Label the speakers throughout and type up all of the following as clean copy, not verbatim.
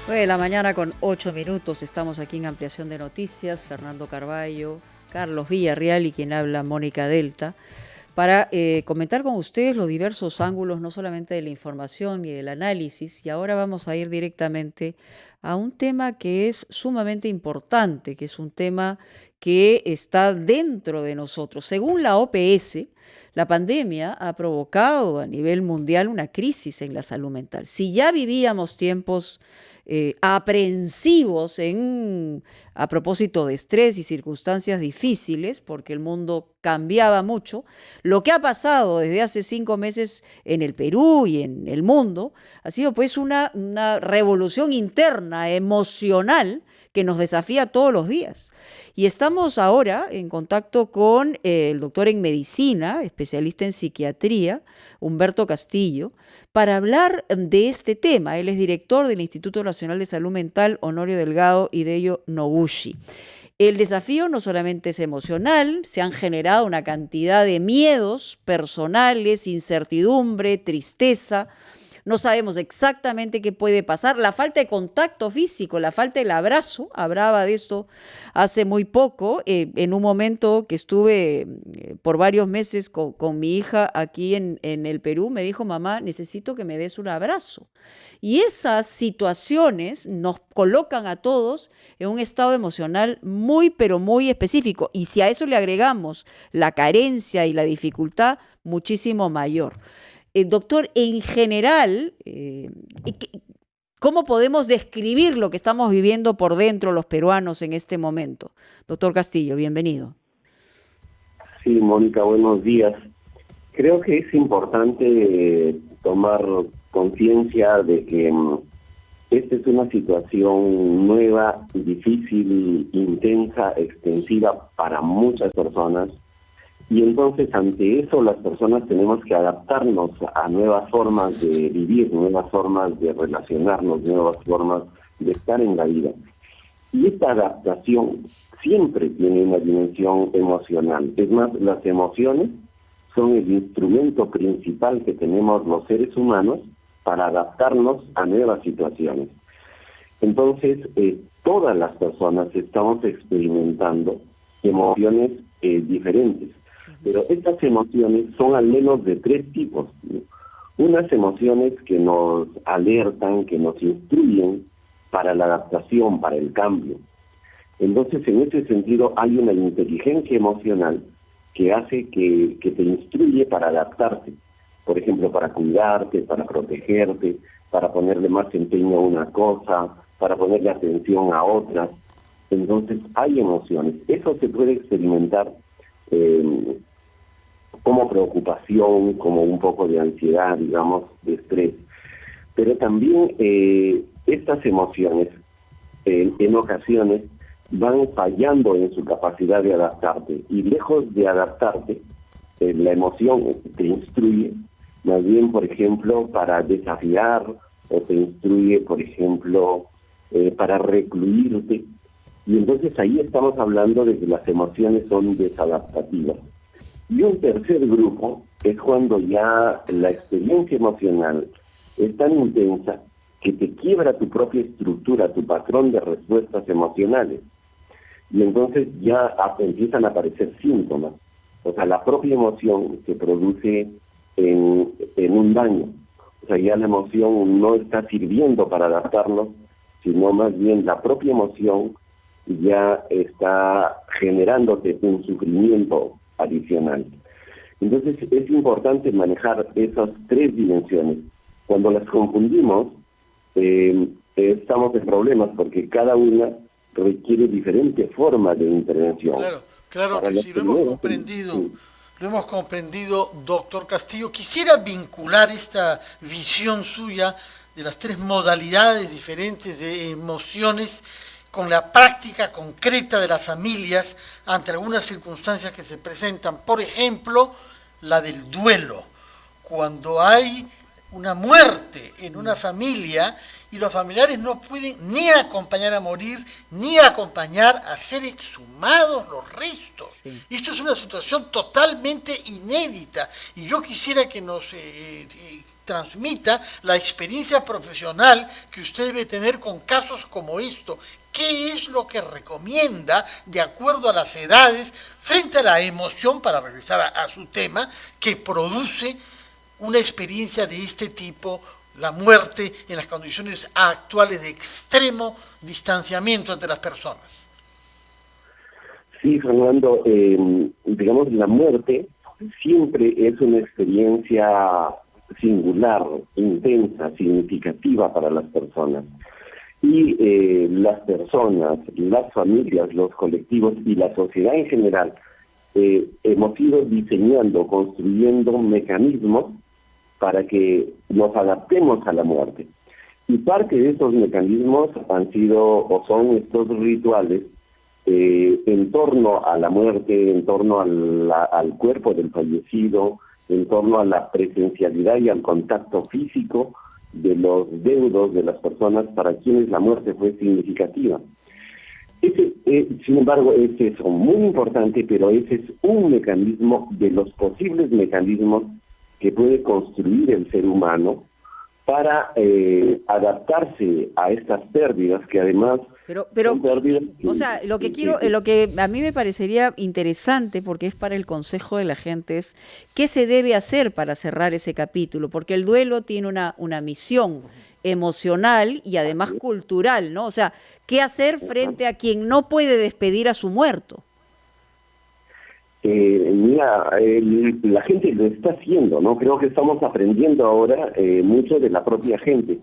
Speaker 1: 9 de la mañana con 8 minutos, estamos aquí en Ampliación de Noticias, Fernando Carballo, Carlos Villarreal y quien habla Mónica Delta, para comentar con ustedes los diversos ángulos, no solamente de la información y del análisis, y ahora vamos a ir directamente a un tema que es sumamente importante, que es un tema que está dentro de nosotros. Según la OPS, la pandemia ha provocado a nivel mundial una crisis en la salud mental. Si ya vivíamos tiempos aprensivos a propósito de estrés y circunstancias difíciles, porque el mundo cambiaba mucho, lo que ha pasado desde hace 5 meses en el Perú y en el mundo ha sido pues una revolución interna, emocional, que nos desafía todos los días. Y estamos ahora en contacto con el doctor en medicina, especialista en psiquiatría, Humberto Castillo, para hablar de este tema. Él es director del Instituto Nacional de Salud Mental Honorio Delgado Hideyo Noguchi. El desafío no solamente es emocional, se han generado una cantidad de miedos personales, incertidumbre, tristeza. No sabemos exactamente qué puede pasar. La falta de contacto físico, la falta del abrazo, hablaba de esto hace muy poco, en un momento que estuve por varios meses con mi hija aquí en el Perú, me dijo, mamá, necesito que me des un abrazo. Y esas situaciones nos colocan a todos en un estado emocional muy, pero muy específico. Y si a eso le agregamos la carencia y la dificultad, muchísimo mayor. Doctor, en general, ¿cómo podemos describir lo que estamos viviendo por dentro los peruanos en este momento? Doctor Castillo, bienvenido.
Speaker 2: Sí, Mónica, buenos días. Creo que es importante tomar conciencia de que esta es una situación nueva, difícil, intensa, extensiva para muchas personas. Y entonces ante eso las personas tenemos que adaptarnos a nuevas formas de vivir, nuevas formas de relacionarnos, nuevas formas de estar en la vida. Y esta adaptación siempre tiene una dimensión emocional. Es más, las emociones son el instrumento principal que tenemos los seres humanos para adaptarnos a nuevas situaciones. Entonces, todas las personas estamos experimentando emociones diferentes. Pero estas emociones son al menos de 3 tipos, ¿no? Unas emociones que nos alertan, que nos instruyen para la adaptación, para el cambio. Entonces, en ese sentido, hay una inteligencia emocional que hace que te instruye para adaptarte. Por ejemplo, para cuidarte, para protegerte, para ponerle más empeño a una cosa, para ponerle atención a otras. Entonces, hay emociones. Eso se puede experimentar como preocupación, como un poco de ansiedad, digamos, de estrés. Pero también estas emociones, en ocasiones, van fallando en su capacidad de adaptarte. Y lejos de adaptarte, la emoción te instruye, más bien, por ejemplo, para desafiar, o te instruye, por ejemplo, para recluirte. Y entonces ahí estamos hablando de que las emociones son desadaptativas. Y un tercer grupo es cuando ya la experiencia emocional es tan intensa que te quiebra tu propia estructura, tu patrón de respuestas emocionales. Y entonces ya empiezan a aparecer síntomas. O sea, la propia emoción se produce en un daño. O sea, ya la emoción no está sirviendo para adaptarnos, sino más bien la propia emoción ya está generándote un sufrimiento adicional. Entonces es importante manejar esas 3 dimensiones. Cuando las confundimos, estamos en problemas porque cada una requiere diferente forma de intervención.
Speaker 3: Claro que sí, lo hemos comprendido, doctor Castillo. Quisiera vincular esta visión suya de las 3 modalidades diferentes de emociones con la práctica concreta de las familias ante algunas circunstancias que se presentan. Por ejemplo, la del duelo. Cuando hay una muerte en una familia y los familiares no pueden ni acompañar a morir, ni acompañar a ser exhumados los restos.
Speaker 1: Sí.
Speaker 3: Esto es una situación totalmente inédita y yo quisiera que nos transmita la experiencia profesional que usted debe tener con casos como esto. ¿Qué es lo que recomienda de acuerdo a las edades frente a la emoción, para regresar a su tema, que produce una experiencia de este tipo, la muerte en las condiciones actuales de extremo distanciamiento entre las personas?
Speaker 2: Sí, Fernando, digamos, la muerte siempre es una experiencia singular, intensa, significativa para las personas. Y las personas, las familias, los colectivos y la sociedad en general hemos ido diseñando, construyendo mecanismos para que nos adaptemos a la muerte. Y parte de esos mecanismos han sido o son estos rituales en torno a la muerte, en torno al cuerpo del fallecido, en torno a la presencialidad y al contacto físico de los deudos de las personas para quienes la muerte fue significativa. Sin embargo, ese es muy importante, pero ese es un mecanismo de los posibles mecanismos que puede construir el ser humano para adaptarse a estas pérdidas que además
Speaker 1: pero o sea, lo que a mí me parecería interesante, porque es para el consejo de la gente, es qué se debe hacer para cerrar ese capítulo, porque el duelo tiene una misión emocional y además cultural, ¿no? O sea, ¿qué hacer frente a quien no puede despedir a su muerto?
Speaker 2: Mira, la gente lo está haciendo, ¿no? Creo que estamos aprendiendo ahora mucho de la propia gente.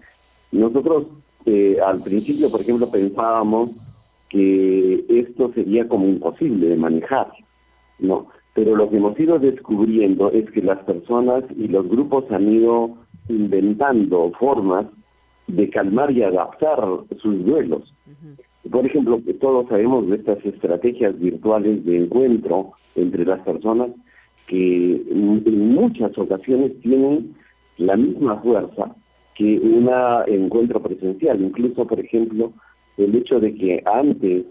Speaker 2: Nosotros al principio, por ejemplo, pensábamos que esto sería como imposible de manejar, ¿no? Pero lo que hemos ido descubriendo es que las personas y los grupos han ido inventando formas de calmar y adaptar sus duelos. Por ejemplo, todos sabemos de estas estrategias virtuales de encuentro entre las personas que en muchas ocasiones tienen la misma fuerza que un encuentro presencial. Incluso, por ejemplo, el hecho de que antes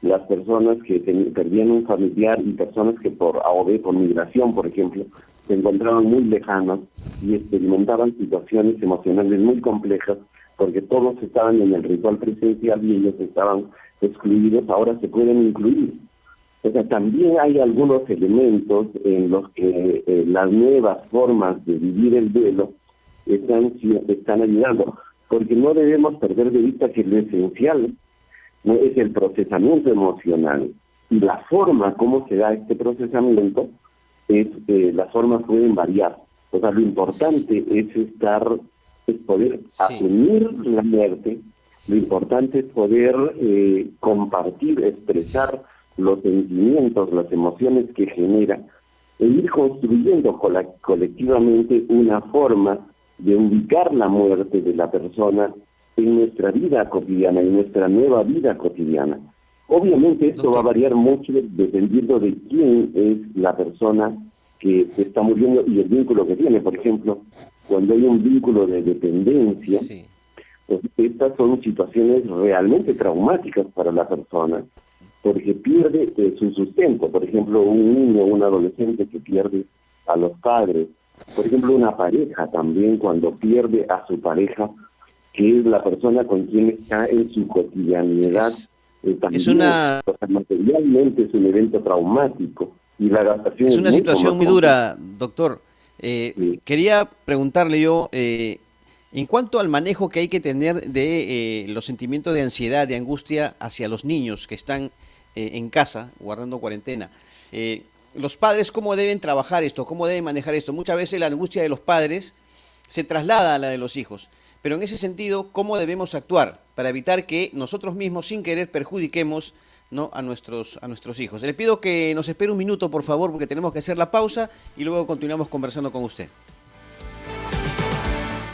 Speaker 2: las personas que perdían un familiar y personas que por AOV, por migración, por ejemplo, se encontraban muy lejanos y experimentaban situaciones emocionales muy complejas, porque todos estaban en el ritual presencial y ellos estaban excluidos, ahora se pueden incluir. O sea, también hay algunos elementos en los que las nuevas formas de vivir el duelo están ayudando, porque no debemos perder de vista que lo esencial no es el procesamiento emocional, y la forma como se da este procesamiento las formas pueden variar. O sea, lo importante es poder asumir la muerte. Lo importante es poder compartir, expresar los sentimientos, las emociones que genera, e ir construyendo colectivamente una forma de ubicar la muerte de la persona en nuestra vida cotidiana, en nuestra nueva vida cotidiana. Obviamente esto va a variar mucho dependiendo de quién es la persona que se está muriendo y el vínculo que tiene. Por ejemplo, cuando hay un vínculo de dependencia, pues estas son situaciones realmente traumáticas para la persona, porque pierde su sustento. Por ejemplo, un niño o un adolescente que pierde a los padres. Por ejemplo, una pareja también, cuando pierde a su pareja, que es la persona con quien está en su cotidianidad. También, materialmente es un evento traumático y la adaptación
Speaker 4: es una situación muy dura, doctor. Quería preguntarle yo, en cuanto al manejo que hay que tener de los sentimientos de ansiedad, de angustia hacia los niños que están en casa, guardando cuarentena. Los padres, ¿cómo deben trabajar esto? ¿Cómo deben manejar esto? Muchas veces la angustia de los padres se traslada a la de los hijos. Pero en ese sentido, ¿cómo debemos actuar para evitar que nosotros mismos, sin querer, perjudiquemos, ¿no?, a nuestros hijos? Le pido que nos espere un minuto, por favor, porque tenemos que hacer la pausa y luego continuamos conversando con usted.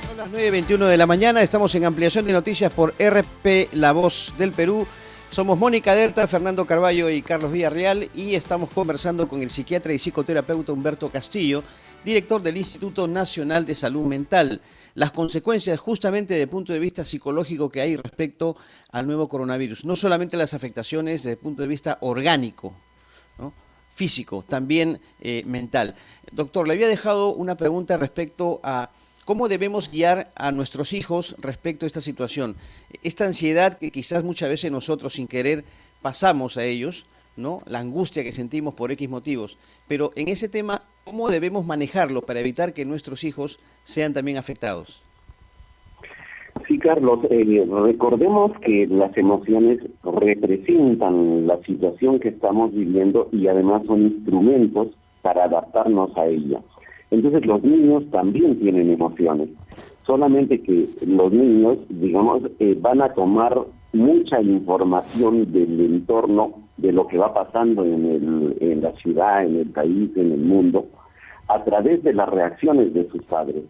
Speaker 4: Son las 9:21 de la mañana, estamos en ampliación de noticias por RP La Voz del Perú. Somos Mónica Derta, Fernando Carballo y Carlos Villarreal, y estamos conversando con el psiquiatra y psicoterapeuta Humberto Castillo, director del Instituto Nacional de Salud Mental. Las consecuencias justamente desde el punto de vista psicológico que hay respecto al nuevo coronavirus. No solamente las afectaciones desde el punto de vista orgánico, ¿no?, físico, también mental. Doctor, le había dejado una pregunta respecto a ¿cómo debemos guiar a nuestros hijos respecto a esta situación? Esta ansiedad que quizás muchas veces nosotros sin querer pasamos a ellos, ¿no? La angustia que sentimos por X motivos. Pero en ese tema, ¿cómo debemos manejarlo para evitar que nuestros hijos sean también afectados?
Speaker 2: Sí, Carlos, recordemos que las emociones representan la situación que estamos viviendo y además son instrumentos para adaptarnos a ella. Entonces los niños también tienen emociones, solamente que los niños, digamos, van a tomar mucha información del entorno, de lo que va pasando en la ciudad, en el país, en el mundo, a través de las reacciones de sus padres.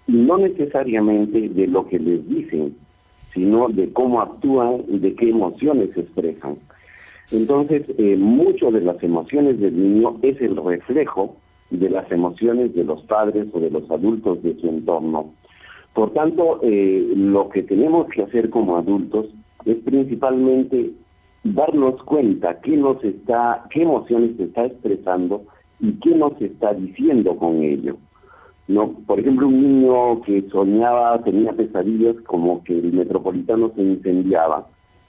Speaker 2: Y no necesariamente de lo que les dicen, sino de cómo actúan y de qué emociones expresan. Entonces, mucho de las emociones del niño es el reflejo de las emociones de los padres o de los adultos de su entorno. Por tanto, lo que tenemos que hacer como adultos es principalmente darnos cuenta qué emociones se está expresando y qué nos está diciendo con ello. No, por ejemplo, un niño que soñaba, tenía pesadillas como que el Metropolitano se incendiaba,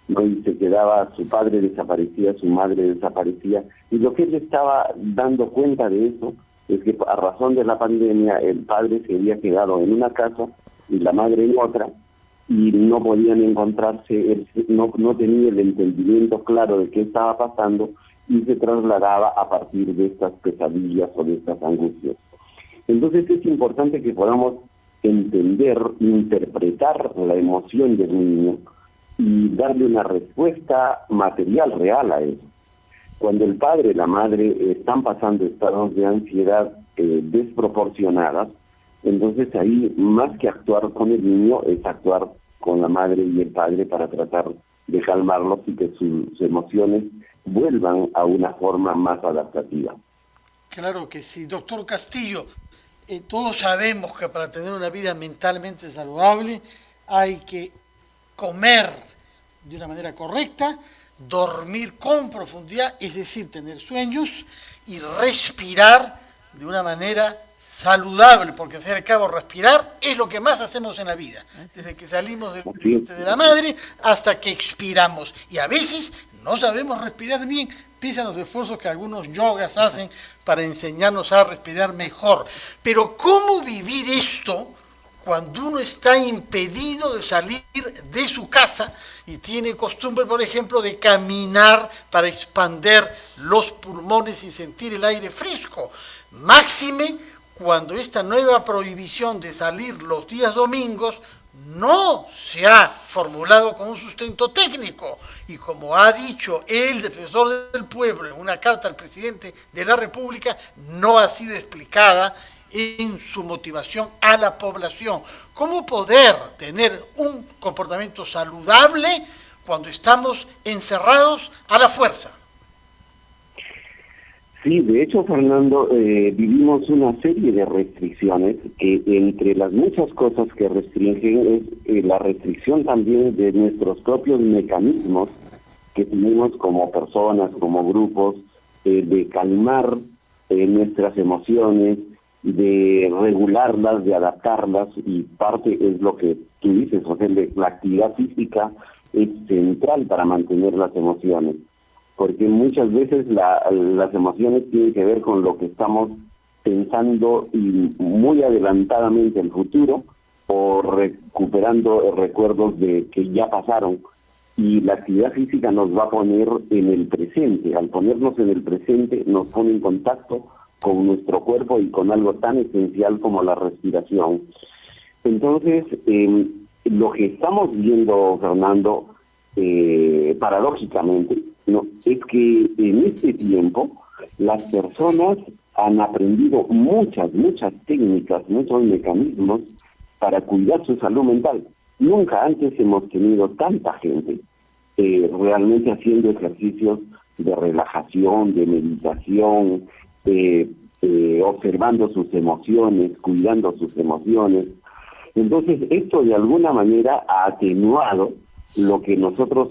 Speaker 2: ¿no? Y se quedaba, su padre desaparecía, su madre desaparecía, y lo que él estaba dando cuenta de eso es que a razón de la pandemia el padre se había quedado en una casa y la madre en otra, y no podían encontrarse, él no tenía el entendimiento claro de qué estaba pasando y se trasladaba a partir de estas pesadillas o de estas angustias. Entonces es importante que podamos entender, interpretar la emoción del niño y darle una respuesta material, real a eso. Cuando el padre y la madre están pasando estados de ansiedad desproporcionadas, entonces ahí más que actuar con el niño es actuar con la madre y el padre para tratar de calmarlos y que sus emociones vuelvan a una forma más adaptativa.
Speaker 3: Claro que sí. Doctor Castillo, todos sabemos que para tener una vida mentalmente saludable hay que comer de una manera correcta, dormir con profundidad, es decir, tener sueños, y respirar de una manera saludable, porque al fin y al cabo respirar es lo que más hacemos en la vida, desde que salimos del vientre de la madre hasta que expiramos, y a veces no sabemos respirar bien, pese a los esfuerzos que algunos yogas hacen para enseñarnos a respirar mejor. Pero ¿cómo vivir esto cuando uno está impedido de salir de su casa y tiene costumbre, por ejemplo, de caminar para expander los pulmones y sentir el aire fresco? Máxime cuando esta nueva prohibición de salir los días domingos no se ha formulado con un sustento técnico, y como ha dicho el defensor del pueblo en una carta al presidente de la República, no ha sido explicada en su motivación a la población. ¿Cómo poder tener un comportamiento saludable cuando estamos encerrados a la fuerza?
Speaker 2: Sí, de hecho, Fernando, vivimos una serie de restricciones que entre las muchas cosas que restringen es la restricción también de nuestros propios mecanismos que tenemos como personas, como grupos, de calmar nuestras emociones, de regularlas, de adaptarlas, y parte es lo que tú dices, o sea, la actividad física es central para mantener las emociones, porque muchas veces las emociones tienen que ver con lo que estamos pensando y muy adelantadamente el futuro, o recuperando recuerdos de que ya pasaron, y la actividad física nos va a poner en el presente. Al ponernos en el presente nos pone en contacto con nuestro cuerpo y con algo tan esencial como la respiración. Entonces, lo que estamos viendo, Fernando, paradójicamente, ¿no?, es que en este tiempo las personas han aprendido muchas técnicas, muchos mecanismos para cuidar su salud mental. Nunca antes hemos tenido tanta gente realmente haciendo ejercicios de relajación, de meditación, observando sus emociones, cuidando sus emociones. Entonces, esto de alguna manera ha atenuado lo que nosotros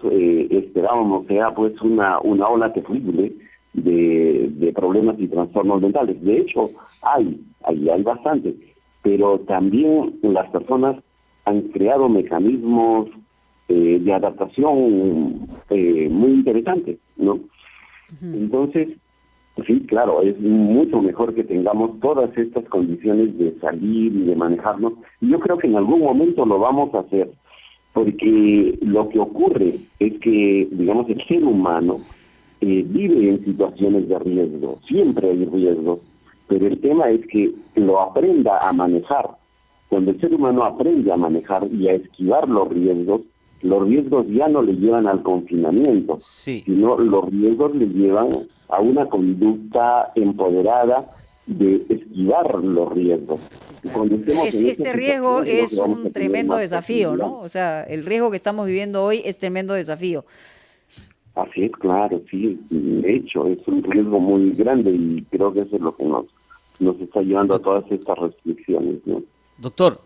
Speaker 2: esperábamos, sea pues una ola terrible de problemas y trastornos mentales. De hecho, hay bastante. pero también las personas han creado mecanismos de adaptación muy interesantes, ¿no? Entonces, sí, claro, es mucho mejor que tengamos todas estas condiciones de salir y de manejarnos. Y yo creo que en algún momento lo vamos a hacer, porque lo que ocurre es que, digamos, el ser humano vive en situaciones de riesgo, siempre hay riesgos, pero el tema es que lo aprenda a manejar. Cuando el ser humano aprende a manejar y a esquivar los riesgos ya no le llevan al confinamiento, sino los riesgos le llevan a una conducta empoderada de esquivar los riesgos.
Speaker 1: Este riesgo es un tremendo desafío, ¿no? O sea, el riesgo que estamos viviendo hoy es tremendo desafío.
Speaker 2: Así es, claro, sí, de hecho, es un riesgo muy grande y creo que eso es lo que nos está llevando a todas estas restricciones, ¿no?
Speaker 4: Doctor,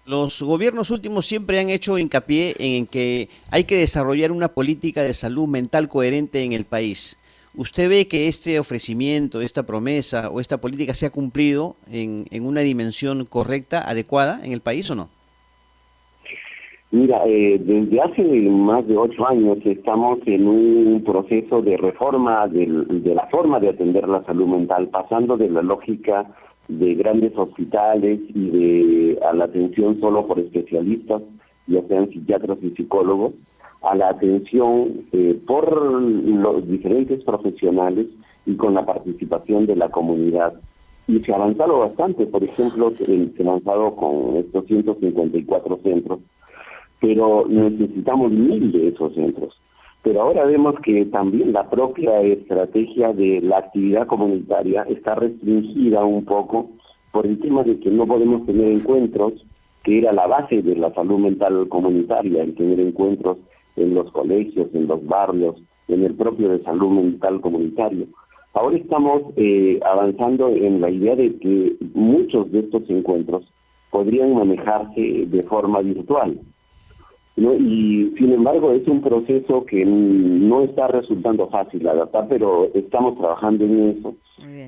Speaker 4: los gobiernos últimos siempre han hecho hincapié en que hay que desarrollar una política de salud mental coherente en el país. ¿Usted ve que este ofrecimiento, esta promesa o esta política se ha cumplido en una dimensión correcta, adecuada en el país o no?
Speaker 2: Mira, desde hace más de 8 años estamos en un proceso de reforma de la forma de atender la salud mental, pasando de la lógica de grandes hospitales y a la atención solo por especialistas, ya sean psiquiatras y psicólogos, a la atención por los diferentes profesionales y con la participación de la comunidad. Y se ha avanzado bastante, por ejemplo, se ha avanzado con estos 154 centros, pero necesitamos 1000 de esos centros. Pero ahora vemos que también la propia estrategia de la actividad comunitaria está restringida un poco por el tema de que no podemos tener encuentros, que era la base de la salud mental comunitaria, el tener encuentros en los colegios, en los barrios, en el propio de salud mental comunitario. Ahora estamos avanzando en la idea de que muchos de estos encuentros podrían manejarse de forma virtual, ¿no? Y sin embargo es un proceso que no está resultando fácil, la verdad, pero estamos trabajando en eso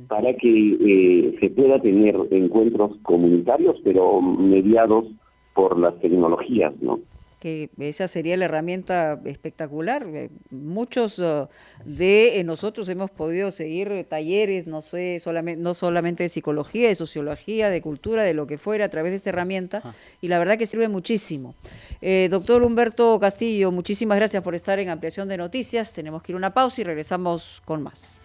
Speaker 2: para que se pueda tener encuentros comunitarios, pero mediados por las tecnologías, ¿no?
Speaker 1: Que esa sería la herramienta espectacular. Muchos de nosotros hemos podido seguir talleres, no solamente de psicología, de sociología, de cultura, de lo que fuera, a través de esta herramienta, y la verdad que sirve muchísimo. Doctor Humberto Castillo, muchísimas gracias por estar en Ampliación de Noticias. Tenemos que ir a una pausa y regresamos con más.